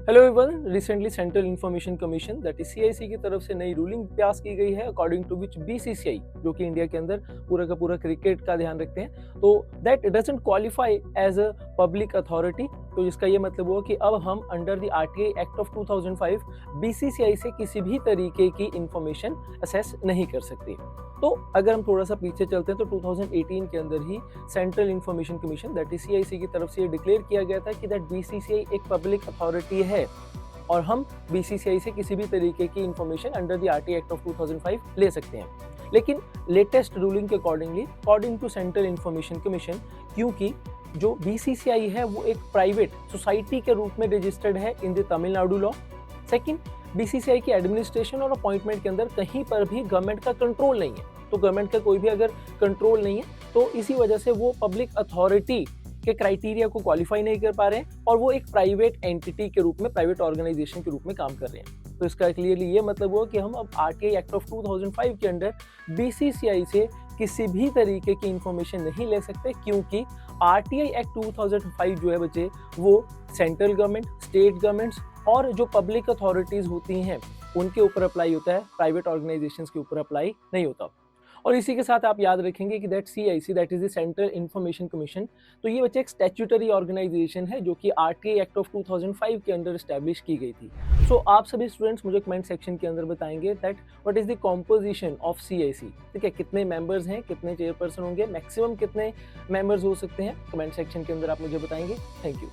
Hello everyone, recently central information commission that is CIC की तरफ से नई रूलिंग पास की गई है अकॉर्डिंग टू विच बीसीसीआई, जो कि इंडिया के अंदर पूरा का पूरा क्रिकेट का ध्यान रखते हैं, तो that doesn't qualify as a public authority. तो जिसका ये मतलब हुआ कि अब हम under the RTI act of 2005 BCCI से किसी भी तरीके की इंफॉर्मेशन असेस नहीं कर सकते। तो अगर हम थोड़ा सा पीछे चलते हैं तो 2018 के अंदर ही central information commission that is CIC की तरफ से ये डिक्लेयर किया गया था कि दैट बीसीसीआई एक पब्लिक अथॉरिटी है और हम बीसीसीआई से किसी भी तरीके की information under the RTI act of 2005 ले सकते हैं। लेकिन लेटेस्ट रूलिंग के according to central information commission, क्योंकि जो बीसीसीआई है वो एक प्राइवेट सोसाइटी के रूप में रजिस्टर्ड है in the Tamil Nadu law. Second, BCCI की एडमिनिस्ट्रेशन और अपॉइंटमेंट के अंदर कहीं पर भी गवर्नमेंट का कंट्रोल नहीं है। तो गवर्नमेंट का कोई भी अगर कंट्रोल नहीं है तो इसी वजह से वो पब्लिक अथॉरिटी के क्राइटेरिया को क्वालिफाई नहीं कर पा रहे हैं और वो एक प्राइवेट एंटिटी के रूप में, प्राइवेट ऑर्गेनाइजेशन के रूप में काम कर रहे हैं। तो इसका क्लियरली ये मतलब हुआ कि हम अब आरटीआई एक्ट ऑफ 2005 के अंडर बीसीसीआई से किसी भी तरीके की इंफॉर्मेशन नहीं ले सकते, क्योंकि आरटीआई एक्ट 2005 जो है बच्चे, वो सेंट्रल गवर्नमेंट, स्टेट गवर्नमेंट्स और जो पब्लिक अथॉरिटीज होती हैं उनके ऊपर अप्लाई होता है, प्राइवेट ऑर्गेनाइजेशंस के ऊपर अप्लाई नहीं होता। और इसी के साथ आप याद रखेंगे कि that CIC that is the central information commission, तो ये बच्चे एक स्टैट्यूटरी ऑर्गेनाइजेशन है जो कि आरटीआई एक्ट ऑफ 2005 के अंदर एस्टैब्लिश की गई थी। सो आप सभी स्टूडेंट्स मुझे कमेंट सेक्शन के अंदर बताएंगे that what is the composition of CIC. ठीक है, कितने मेंबर्स हैं, कितने चेयरपर्सन होंगे, मैक्सिमम कितने मेंबर्स हो सकते हैं, कमेंट सेक्शन के अंदर आप मुझे बताएंगे। Thank you.